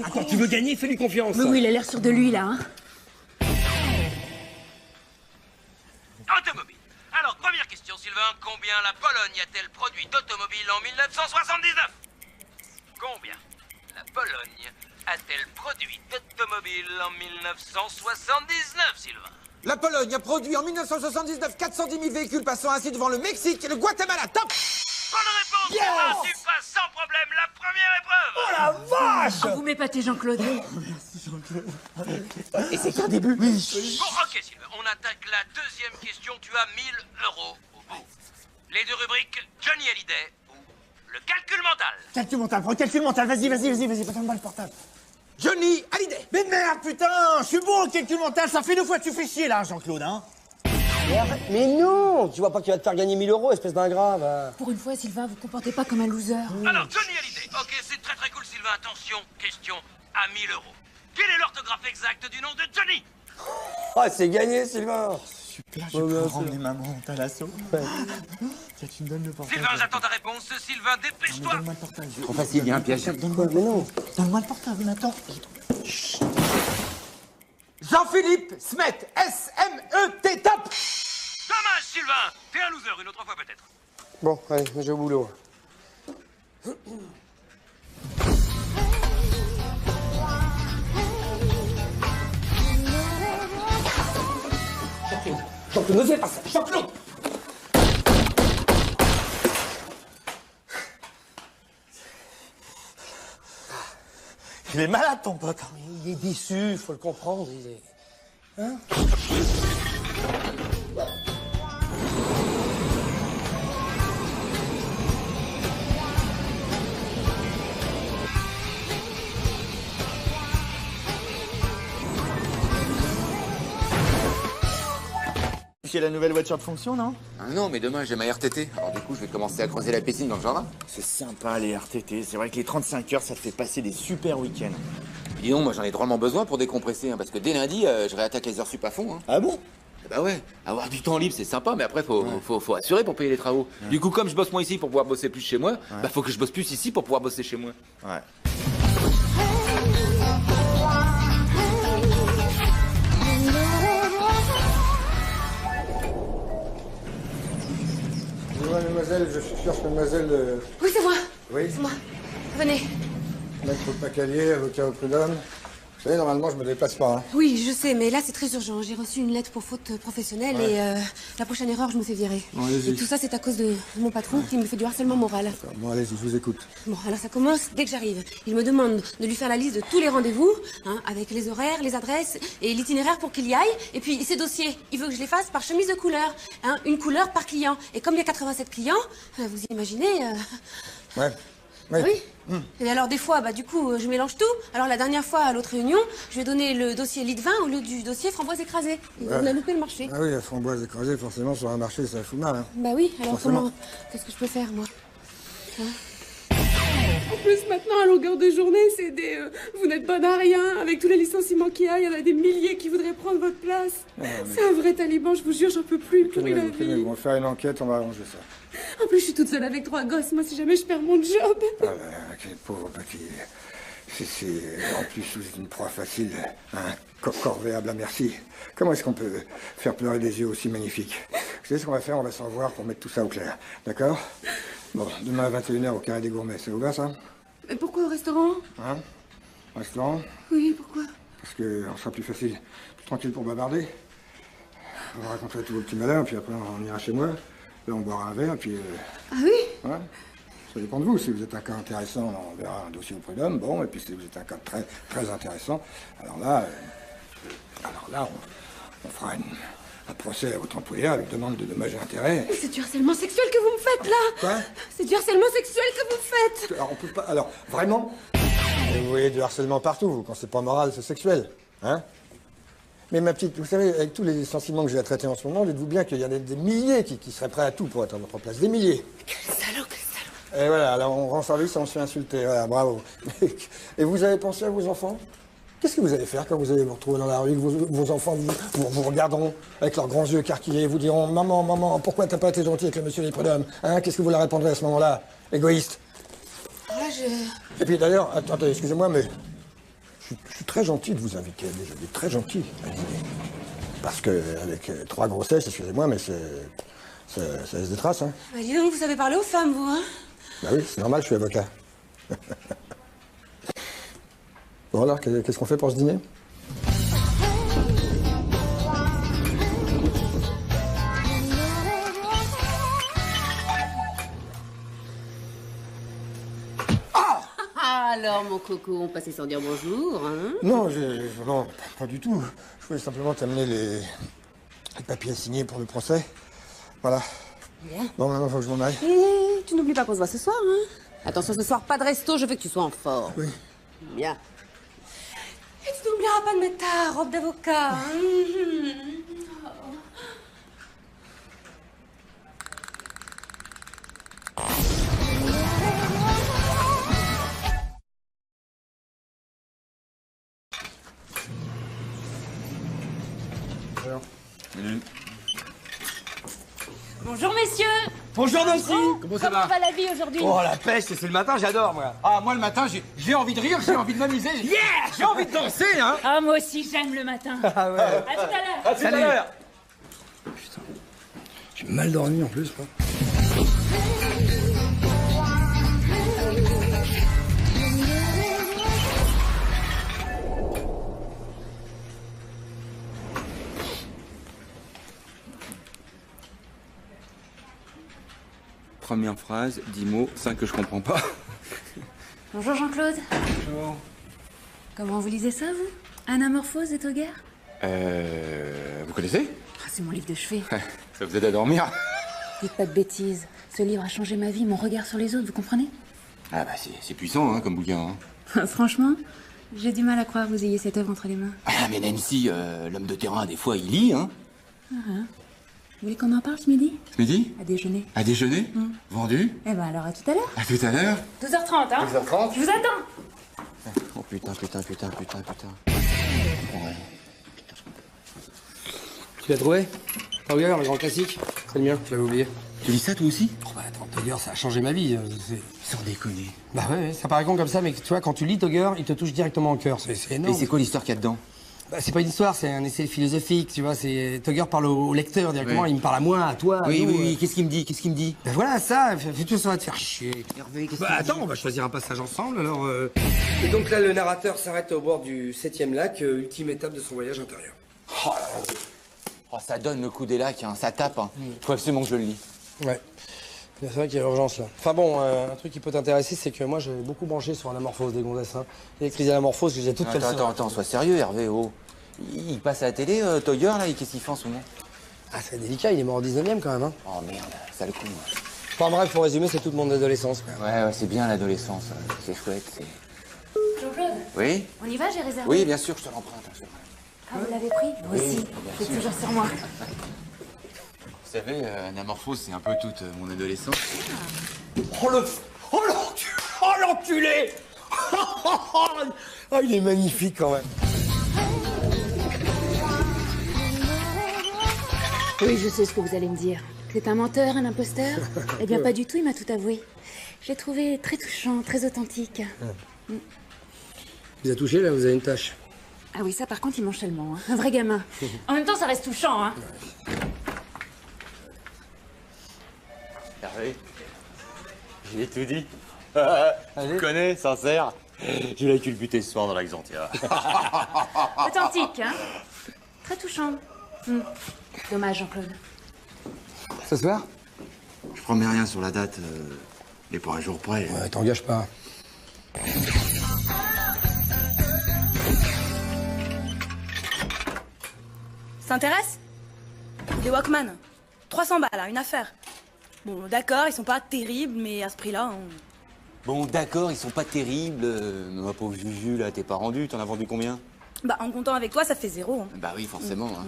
Attends, tu veux gagner, fais-lui confiance. Oui, oui, il a l'air sûr de lui, là, hein. Automobile. Alors, première question, Sylvain. Combien la Pologne a-t-elle produit d'automobiles en 1979? Combien la Pologne a-t-elle produit d'automobiles en 1979, Sylvain? La Pologne a produit en 1979 410 000 véhicules passant ainsi devant le Mexique et le Guatemala. Top! Bonne réponse, Sylvain. Tu passes sans problème la première épreuve. Oh la vache! Oh, vous m'épatez, Jean-Claude. Et c'est qu'un début. Bon, ok, Sylvain. On attaque la deuxième question. Tu as 1000 euros au bout. Les deux rubriques, Johnny Hallyday ou le calcul mental. Calcul mental, prends le calcul mental. Vas-y, passe-moi le portable. Johnny Hallyday. Mais merde, putain, je suis bon au calcul mental. Ça fait 2 fois que tu fais chier, là, Jean-Claude, hein. Mais non! Tu vois pas qu'il va te faire gagner 1000 euros, espèce d'ingrat, va. Pour une fois, Sylvain, vous comportez pas comme un loser. Alors, Johnny Hallyday. Ok, c'est très très cool, Sylvain. Attention, question à 1000 euros. Quelle est l'orthographe exacte du nom de Johnny? Ah, c'est gagné, Sylvain! Super, je vais ramener maman, t'as l'assaut. Tiens, tu me donnes le portable. Sylvain, j'attends ta réponse. Sylvain, dépêche-toi. Donne-moi le portable. Trop facile, il y a un piège. Donne-moi Mais non. Donne-moi le portable, Nathan. Jean-Philippe Smet. S-M-E-T. Top! Dommage, Sylvain. T'es un loser, une autre fois peut-être. Bon, allez, j'ai au boulot. Jean-Claude, ne fais pas ça! Jean-Claude! Il est malade, ton pote. Il est déçu, faut le comprendre. Il est... Hein? C'est la nouvelle voiture de fonction, non? Ah non, mais demain j'ai ma RTT. Alors du coup, je vais commencer à creuser la piscine dans le jardin. C'est sympa, les RTT. C'est vrai que les 35 heures, ça te fait passer des super week-ends. Dis donc, moi j'en ai drôlement besoin pour décompresser, hein, parce que dès lundi, je réattaque les heures sup à fond. Hein. Ah bon? Bah ouais, avoir du temps libre c'est sympa, mais après faut assurer pour payer les travaux. Du coup, comme je bosse moins ici pour pouvoir bosser plus chez moi, bah faut que je bosse plus ici pour pouvoir bosser chez moi. Ouais. Excusez-moi, mademoiselle, je cherche mademoiselle... Oui, c'est moi. Oui, C'est moi. Venez. maître Pacalier, avocat au prud'homme. Vous savez, normalement, je me déplace pas. Hein. Oui, je sais, mais là, c'est très urgent. J'ai reçu une lettre pour faute professionnelle et la prochaine erreur, je me fais virer. Bon, allez-y. Et tout ça, c'est à cause de mon patron qui me fait du harcèlement moral. Bon, allez-y, je vous écoute. Bon, alors ça commence dès que j'arrive. Il me demande de lui faire la liste de tous les rendez-vous, hein, avec les horaires, les adresses et l'itinéraire pour qu'il y aille. Et puis, ses dossiers, il veut que je les fasse par chemise de couleur. Hein, une couleur par client. Et comme il y a 87 clients, vous imaginez... Ouais. Oui. Oui. Et alors des fois, bah du coup, je mélange tout. Alors la dernière fois, à l'autre réunion, je lui ai donné le dossier lit de vin au lieu du dossier framboise écrasée. Et on a loupé le marché. Ah oui, la framboise écrasée, forcément, sur un marché, ça fout mal. Hein. Bah oui, alors Forcément. comment... Qu'est-ce que je peux faire, moi? En plus, maintenant, à longueur de journée, c'est des... vous n'êtes bon à rien. Avec tous les licenciements qu'il y a, il y en a des milliers qui voudraient prendre votre place. C'est un vrai taliban, je vous jure, j'en peux plus. Pourri la vie. On va faire une enquête, on va arranger ça. En plus, je suis toute seule avec 3 gosses. Moi, si jamais je perds mon job... Ah là, quel pauvre petit... En plus, vous êtes une proie facile, hein, corvéable à merci. Comment est-ce qu'on peut faire pleurer des yeux aussi magnifiques? Vous savez ce qu'on va faire? On va s'en voir pour mettre tout ça au clair. D'accord? Bon, demain à 21h au Carré des Gourmets, ça vous va, ça? Mais pourquoi au restaurant? Hein? Restaurant? Oui, pourquoi? Parce qu'on sera plus facile, plus tranquille pour bavarder. On va raconter tous vos petits malheurs, puis après on ira chez moi. Là, on boira un verre, puis... Ah oui? Ouais. Ça dépend de vous. Si vous êtes un cas intéressant, on verra un dossier au prud'homme. Bon, et puis si vous êtes un cas très, très intéressant, alors là, on fera un procès à votre employeur avec demande de dommages et intérêts. Mais c'est du harcèlement sexuel que vous me faites, là! Quoi? C'est du harcèlement sexuel que vous faites! Alors, on peut pas... Alors, vraiment? Et vous voyez du harcèlement partout, vous. Quand c'est pas moral, c'est sexuel. Hein? Mais ma petite, vous savez, avec tous les sentiments que j'ai à traiter en ce moment, dites-vous bien qu'il y en a des milliers qui seraient prêts à tout pour être à votre place. Des milliers. Quel salaud, quel salaud! Et voilà, alors on rend service et on se fait insulter. Voilà, bravo. Et vous avez pensé à vos enfants? Qu'est-ce que vous allez faire quand vous allez vous retrouver dans la rue, que vos enfants vous regarderont avec leurs grands yeux écarquillés, vous diront « Maman, maman, pourquoi t'as pas été gentil avec le monsieur des prud'hommes? Hein, qu'est-ce que vous leur répondrez à ce moment-là? Égoïste. » Là, Et puis d'ailleurs, attendez, excusez-moi, mais je suis très gentil de vous inviter à déjeuner, très gentil à dîner. Parce que avec 3 grossesses, excusez-moi, mais ça laisse des traces, hein. Bah, dis donc, vous savez parler aux femmes, vous, hein? Bah oui, c'est normal, je suis avocat. Bon alors, qu'est-ce qu'on fait pour ce dîner? Alors, mon coco, on passait sans dire bonjour, hein? Non, non, pas du tout. Je voulais simplement t'amener les papiers signés pour le procès. Voilà. Bien. Bon, maintenant, faut que je m'en aille. Tu n'oublies pas qu'on se voit ce soir, hein? Attention, ce soir, pas de resto, je veux que tu sois en forme. Oui. Bien. Et tu n'oublieras pas de mettre ta robe d'avocat, hein? Bonjour, messieurs. Bonjour Nancy. Comment ça va la vie aujourd'hui? Oh la pêche, c'est le matin, j'adore moi. Ah moi le matin, j'ai envie de rire, j'ai envie de m'amuser. Yeah, j'ai envie de danser, hein. Ah, moi aussi, j'aime le matin. Ah ouais. À tout à l'heure. À tout à l'heure. Putain, j'ai mal dormi en plus, quoi. Première phrase, 10 mots, 5 que je comprends pas. Bonjour Jean-Claude. Bonjour. Comment vous lisez ça, vous? Anamorphose de Togger? Vous connaissez? Ah, c'est mon livre de chevet. Ça vous aide à dormir? Dites pas de bêtises. Ce livre a changé ma vie, mon regard sur les autres, vous comprenez? Ah bah c'est puissant, hein, comme bouquin. Hein. Franchement, j'ai du mal à croire que vous ayez cette œuvre entre les mains. Ah mais Nancy, l'homme de terrain, des fois, il lit, hein. Vous voulez qu'on en parle ce midi? Ce midi? À déjeuner. À déjeuner? Vendu? Eh ben alors, à tout à l'heure. À tout à l'heure? 12h30, hein? 12h30? Je vous attends. Oh putain. Ouais. Tu l'as trouvé? Togger, le grand classique? C'est le mien, je l'avais oublié. Tu lis ça toi aussi? Oh bah attends, Togger, ça a changé ma vie. Sans déconner. Bah ouais, ça paraît con comme ça, mais tu vois, quand tu lis Togger, il te touche directement au cœur. C'est énorme. Et c'est quoi l'histoire qu'il y a dedans? Bah, c'est pas une histoire, c'est un essai philosophique, tu vois. Togger parle au lecteur directement, il me parle à moi, à toi. à nous, Oui. Qu'est-ce qu'il me dit? Ben voilà, ça, fais-tout ça va te faire chier. Hervé, qu'est-ce Bah qu'il me dit? attends, on va choisir un passage ensemble, alors... Et donc là, le narrateur s'arrête au bord du 7e lac, ultime étape de son voyage intérieur. Oh, là là. Oh, ça donne le coup des lacs, hein. Ça tape. Hein. Faut absolument que je le lis. Ouais. C'est vrai qu'il y a urgence là. Enfin bon, un truc qui peut t'intéresser, c'est que moi j'ai beaucoup branché sur Anamorphose des gonzesses. Hein. Les crises d'Anamorphose, je les ai toutes faites. Attends, sois sérieux, Hervé. Oh. Il passe à la télé, Togger, là, qu'est-ce qu'il fait en ce moment? Ah, c'est délicat, il est mort au 19e quand même. Hein. Oh merde, ça le coup. Enfin bref, pour résumer, c'est toute mon adolescence. Quoi. Ouais, c'est bien l'adolescence. C'est chouette, c'est... Jean-Claude, Oui? on y va, j'ai réservé. Oui, bien sûr, je te l'emprunte. Ah, vous l'avez pris? Moi aussi. C'est toujours sur moi. Vous savez, Anamorphose, c'est un peu toute mon adolescence. Oh l'enculé Oh, il est magnifique quand même. Oui, je sais ce que vous allez me dire. C'est un menteur, un imposteur? Eh bien, pas du tout, il m'a tout avoué. J'ai trouvé très touchant, très authentique. Vous a touché là, vous avez une tâche. Ah oui, ça par contre, il mange tellement. Hein. Un vrai gamin. En même temps, ça reste touchant, hein. Hervé, j'ai tout dit. Tu connais, sincère. Je l'ai culbuté ce soir dans l'Axantia. Authentique, hein. Très touchant. Dommage, Jean-Claude. Ce soir? Je promets rien sur la date, mais pour un jour près. Ouais, t'engages pas. Ça t'intéresse? Des Walkman. 300 balles, hein, une affaire. Bon, d'accord, ils sont pas terribles, mais à ce prix-là, Bon, d'accord, ils sont pas terribles. Ma pauvre Juju, là, t'es pas rendu. T'en as vendu combien? Bah, en comptant avec toi, ça fait 0. Hein. Bah oui, forcément. Hein.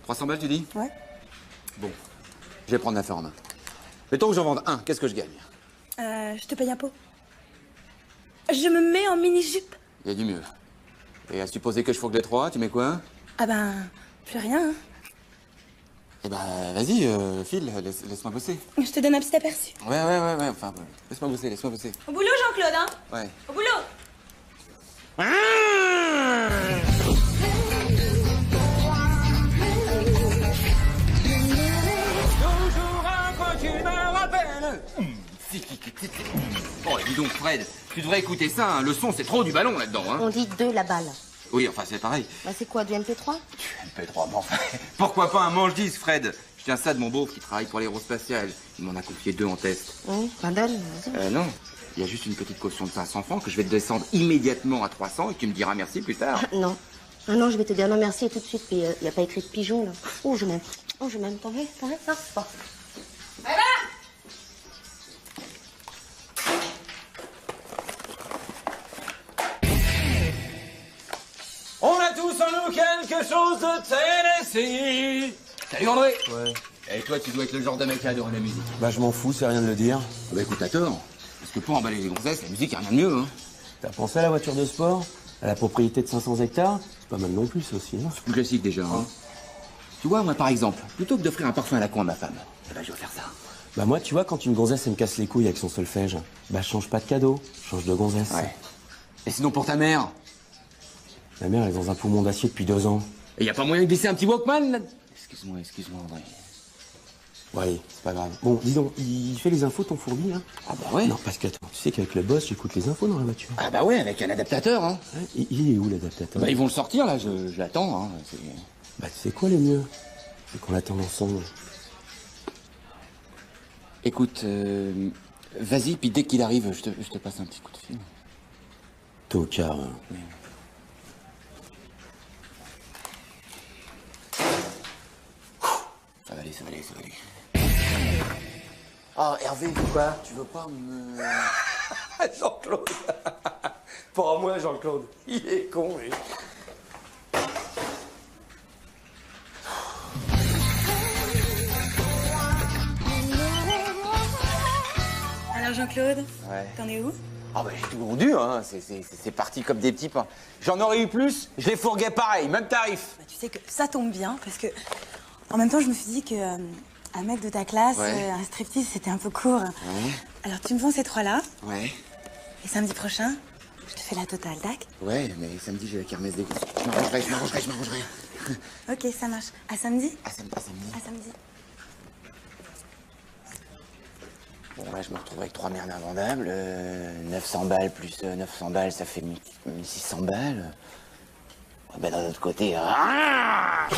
300 balles, tu dis? Ouais. Bon, je vais prendre l'affaire en main. Mettons que j'en vende un, qu'est-ce que je gagne? Je te paye un pot. Je me mets en mini-jupe. Il y a du mieux. Et à supposer que je fourgue les 3, tu mets quoi? Ah ben, plus rien. Hein. Eh ben, vas-y, file, laisse-moi bosser. Je te donne un petit aperçu. Ouais, enfin, laisse-moi bosser. Au boulot, Jean-Claude, hein? Ouais. Au boulot. Fred, tu devrais écouter ça, hein. Le son, c'est trop du ballon là-dedans, hein. On dit de la balle. Oui, enfin, c'est pareil. Bah, c'est quoi, du MP3? MP3, bon, enfin, pourquoi pas un manche-disque, Fred? Je tiens ça de mon beauf qui travaille pour l'aérospatiale. Il m'en a confié 2 en test. Bah donne, vas-y. Non. Il y a juste une petite caution de 500 francs que je vais te descendre immédiatement à 300 et tu me diras merci plus tard. Non. Ah non, je vais te dire non merci tout de suite, puis il n'y a pas écrit de pigeon, là. Oh, je m'aime. Oh, je m'aime. T'en veux, ça? Bon. On a tous en nous quelque chose de Tennessee. Salut André. Ouais. Et toi, tu dois être le genre de mec à adorer la musique. Bah, je m'en fous, c'est rien de le dire. Bah écoute, t'as tort. Parce que pour emballer les gonzesses, la musique, y a rien de mieux, hein. T'as pensé à la voiture de sport? À la propriété de 500 hectares? C'est pas mal non plus, ça aussi, hein. C'est plus classique déjà, hein. Tu vois, moi, par exemple, plutôt que d'offrir un parfum à la con à ma femme, eh ben, je vais faire ça. Bah, moi, tu vois, quand une gonzesse, elle me casse les couilles avec son solfège, bah, je change pas de cadeau, je change de gonzesse. Ouais. Et sinon, pour ta mère? Ma mère, elle est dans un poumon d'acier depuis 2 ans. Et y a pas moyen de glisser un petit Walkman, là? Excuse-moi, André. Ouais, c'est pas grave. Bon, dis donc, il fait les infos, ton fourbi, là? Ah bah ouais. Non, parce que, attends, tu sais qu'avec le boss, j'écoute les infos dans la voiture. Ah bah ouais, avec un adaptateur, hein. Ouais, il est où, l'adaptateur? Bah ils vont le sortir, là, je l'attends, hein. Bah, tu sais quoi, le mieux? C'est qu'on l'attende ensemble. Écoute, vas-y, puis dès qu'il arrive, je te passe un petit coup de fil. Tocard. Oui. Ça va aller. Oh, Hervé, quoi? Tu veux pas me... Jean-Claude. Pour moi, Jean-Claude. Il est con, lui. Alors Jean-Claude, Ouais. t'en es où? Ah bah j'ai tout vendu, hein. C'est parti comme des petits pains. J'en aurais eu plus, je les fourguais pareil, même tarif. Bah, tu sais que ça tombe bien, parce que en même temps, je me suis dit que un mec de ta classe, Ouais. un striptease, c'était un peu court. Ouais. Alors tu me vends ces 3-là, Ouais. et samedi prochain, je te fais la totale, tac? Ouais, mais samedi j'ai la kermesse des goûts. Je m'arrangerai. Ok, ça marche. À samedi? À samedi. À samedi. Bon, là, je me retrouve avec 3 merdes invendables. 900 balles plus 900 balles, ça fait 1600 balles. Ah, bah, d'un autre côté... Ah